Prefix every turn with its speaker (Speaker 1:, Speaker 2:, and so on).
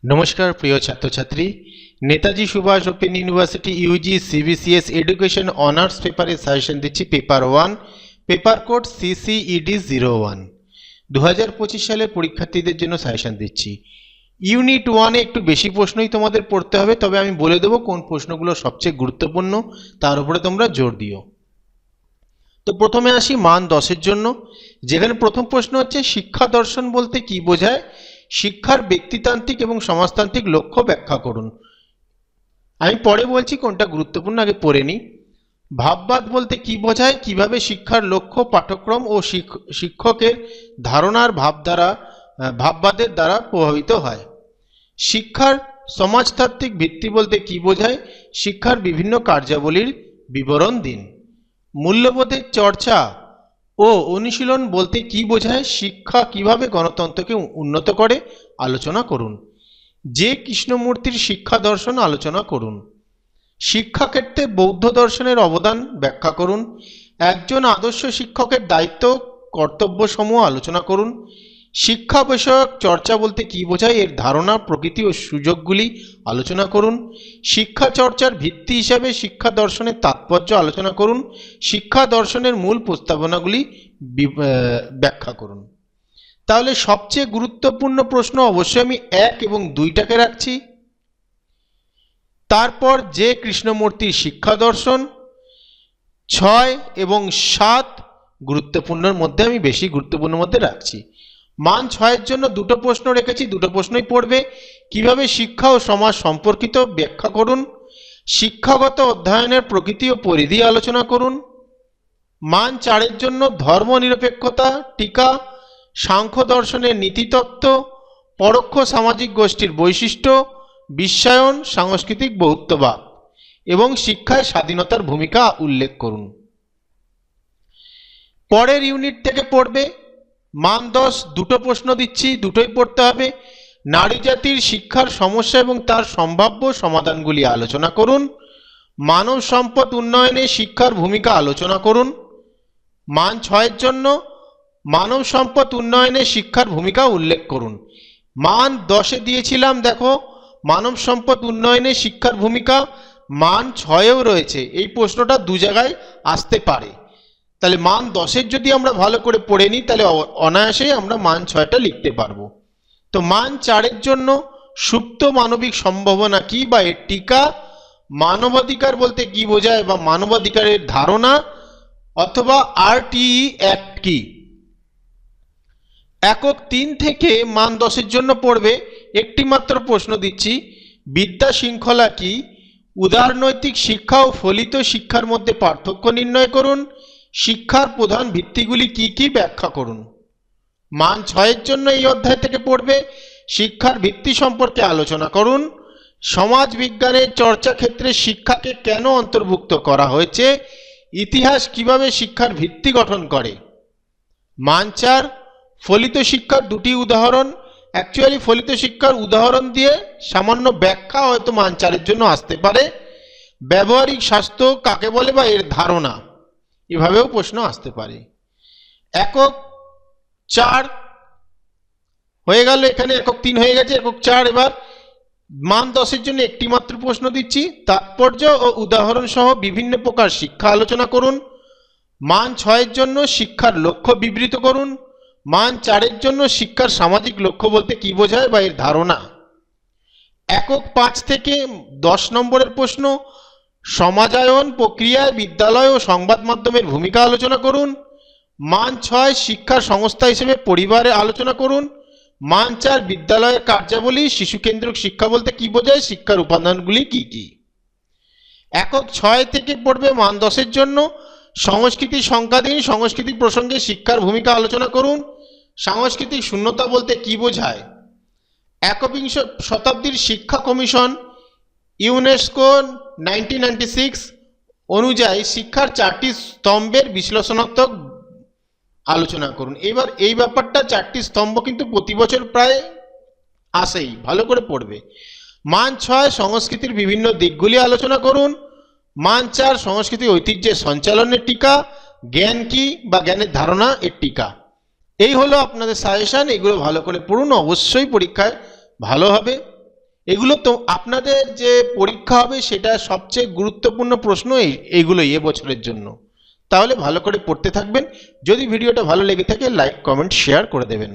Speaker 1: নমস্কার প্রিয় ছাত্রছাত্রী, Netaji Subhas open university UG CBCS education honours পেপারে সাজেশন দিচ্ছি। পেপার 1, পেপার কোড CCED 01, 2025 সালের পরীক্ষার্থীদের জন্য সাজেশন দিচ্ছি। ইউনিট 1-এ একটু বেশি প্রশ্নই তোমাদের পড়তে হবে, তবে আমি বলে দেবো কোন প্রশ্নগুলো সবচেয়ে গুরুত্বপূর্ণ, তার উপরে তোমরা জোর দিও। তো প্রথমে আসি মান 10-এর জন্য, যেখানে প্রথম প্রশ্ন হচ্ছে শিক্ষা দর্শন বলতে কি বোঝায়, শিক্ষার ব্যক্তিতান্ত্রিক এবং সমাজতান্ত্রিক লক্ষ্য ব্যাখ্যা করুন। আমি পরে বলছি কোনটা গুরুত্বপূর্ণ, আগে পড়ে নিই। ভাববাদ বলতে কি বোঝায়, কিভাবে শিক্ষার লক্ষ্য পাঠ্যক্রম ও শিক্ষকের ধারণার ভাববাদের দ্বারা প্রভাবিত হয়। শিক্ষার সমাজতাত্ত্বিক ভিত্তি বলতে কি বোঝায়, শিক্ষার বিভিন্ন কার্যাবলীর বিবরণ দিন। মূল্যবোধের চর্চা ও অনুশীলন বলতে কি বোঝায়, শিক্ষা কিভাবে গণতন্ত্রকে উন্নত করে আলোচনা করুন। যে কৃষ্ণমূর্তির শিক্ষা দর্শন আলোচনা করুন। শিক্ষাক্ষেত্রে বৌদ্ধ দর্শনের অবদান ব্যাখ্যা করুন। একজন আদর্শ শিক্ষকের দায়িত্ব কর্তব্য সমূহ আলোচনা করুন। শিক্ষা বিষয়ক চর্চা বলতে কি বোঝায়, এর ধারণা, প্রকৃতি ও সুযোগগুলি আলোচনা করুন। শিক্ষা চর্চার ভিত্তি হিসাবে শিক্ষা দর্শনের তাৎপর্য আলোচনা করুন। শিক্ষা দর্শনের মূল প্রস্তাবনাগুলি ব্যাখ্যা করুন। তাহলে সবচেয়ে গুরুত্বপূর্ণ প্রশ্ন অবশ্যই আমি 1 এবং 2টাকে রাখছি। তারপর যে কৃষ্ণমূর্তির শিক্ষা দর্শন, 6 এবং 7 গুরুত্বপূর্ণর মধ্যে আমি বেশি গুরুত্বপূর্ণের মধ্যে রাখছি। মান 6-এর জন্য দুটো প্রশ্ন রেখেছি, দুটো প্রশ্নই পড়বে। কিভাবে শিক্ষা ও সমাজ সম্পর্কিত ব্যাখ্যা করুন। শিক্ষাগত অধ্যয়নের প্রকৃতি ও পরিধি আলোচনা করুন। মান 4-এর জন্য ধর্মনিরপেক্ষতা টিকা, সাংখ্য দর্শনের নীতিতত্ত্ব, পরোক্ষ সামাজিক গোষ্ঠীর বৈশিষ্ট্য, বিশ্বায়ন, সাংস্কৃতিক বহুত্ববাদ এবং শিক্ষায় স্বাধীনতার ভূমিকা উল্লেখ করুন। পরের ইউনিট থেকে পড়বে মান 10, দুটো প্রশ্ন দিচ্ছি, দুটোই পড়তে হবে। নারী জাতির শিক্ষার সমস্যা এবং তার সম্ভাব্য সমাধানগুলি আলোচনা করুন। মানব সম্পদ উন্নয়নে শিক্ষার ভূমিকা আলোচনা করুন। মান 6-এর জন্য মানব সম্পদ উন্নয়নে শিক্ষার ভূমিকা উল্লেখ করুন। মান 10-এ দিয়েছিলাম, দেখো মানব সম্পদ উন্নয়নে শিক্ষার ভূমিকা, মান 6-এও রয়েছে। এই প্রশ্নটা দু জায়গায় আসতে পারে, তাহলে মান 10-এর যদি আমরা ভালো করে পড়ে নিই তাহলে অনায়াসেই আমরা মান 6টা লিখতে পারবো। তো মান 4-এর জন্য সুপ্ত মানবিক সম্ভাবনা কি বা এর টিকা, মানবাধিকার বলতে কি বোঝায় বা মানবাধিকারের ধারণা, অথবা RTE অ্যাক্ট কি। একক 3 থেকে মান 10-এর জন্য পড়বে একটি মাত্র প্রশ্ন দিচ্ছি, বিদ্যা শৃঙ্খলা কি, উদারনৈতিক শিক্ষা ও ফলিত শিক্ষার মধ্যে পার্থক্য নির্ণয় করুন। শিক্ষার প্রধান ভিত্তিগুলি কি কি ব্যাখ্যা করুন। মান 6-এর জন্য এই অধ্যায় থেকে পড়বে শিক্ষার ভিত্তি সম্পর্কে আলোচনা করুন। সমাজ বিজ্ঞানের চর্চা ক্ষেত্রে শিক্ষাকে কেন অন্তর্ভুক্ত করা হয়েছে, ইতিহাস কিভাবে শিক্ষার ভিত্তি গঠন করে। মান 4 ফলিত শিক্ষার দুটি উদাহরণ, অ্যাকচুয়ালি ফলিত শিক্ষার উদাহরণ দিয়ে সামান্য ব্যাখ্যা হয়তো মান 4-এর জন্য আসতে পারে। ব্যবহারিক স্বাস্থ্য কাকে বলে বা এর ধারণা, এভাবেও প্রশ্ন আসতে পারে। একক 4 হয়ে গেল, এখানে একক 3 হয়ে গেছে, একক 4। এবার মান 10-এর জন্য একটি মাত্র প্রশ্ন দিচ্ছি, তাৎপর্য ও উদাহরণ সহ বিভিন্ন প্রকার শিক্ষা আলোচনা করুন। মান 6-এর জন্য শিক্ষার লক্ষ্য বিবৃত করুন। মান 4-এর জন্য শিক্ষার সামাজিক লক্ষ্য বলতে কি বোঝায় বা এর ধারণা। একক 5 থেকে 10 নম্বরের প্রশ্ন, সমাজায়ন প্রক্রিয়ায় বিদ্যালয় ও সংবাদ মাধ্যমের ভূমিকা আলোচনা করুন। মান 6 শিক্ষার সংস্থা হিসেবে পরিবারে আলোচনা করুন। মান 4 বিদ্যালয়ের কার্যাবলী, শিশু কেন্দ্রিক শিক্ষা বলতে কি বোঝায়, শিক্ষার উপাদানগুলি কি কি। একক 6 থেকে পড়বে মান 10-এর জন্য সংস্কৃতি সংজ্ঞা দিন, সংস্কৃতি প্রসঙ্গে শিক্ষার ভূমিকা আলোচনা করুন। সাংস্কৃতিক শূন্যতা বলতে কি বোঝায়। একবিংশ শতাব্দীর শিক্ষা কমিশন ইউনেস্কো 1996 অনুযায়ী শিক্ষার 4টি স্তম্ভের বিশ্লেষণাত্মক আলোচনা করুন। এবার এই ব্যাপারটা 4টি স্তম্ভ কিন্তু প্রতি বছর প্রায় আসেই, ভালো করে পড়বে। মান 6 সংস্কৃতির বিভিন্ন দিকগুলি আলোচনা করুন। মান 4 সংস্কৃতি ঐতিহ্যের সঞ্চালনের টিকা, জ্ঞান কি বা জ্ঞানের ধারণা এর টিকা। এই হলো আপনাদের সাজেশন, এগুলো ভালো করে পড়ুন, অবশ্যই পরীক্ষায় ভালো হবে। এগুলো তো আপনাদের যে পরীক্ষা হবে সেটা সবচেয়ে গুরুত্বপূর্ণ প্রশ্ন এইগুলোই এবছরের জন্য। তাহলে ভালো করে পড়তে থাকবেন। যদি ভিডিওটা ভালো লেগে থাকে লাইক কমেন্ট শেয়ার করে দেবেন।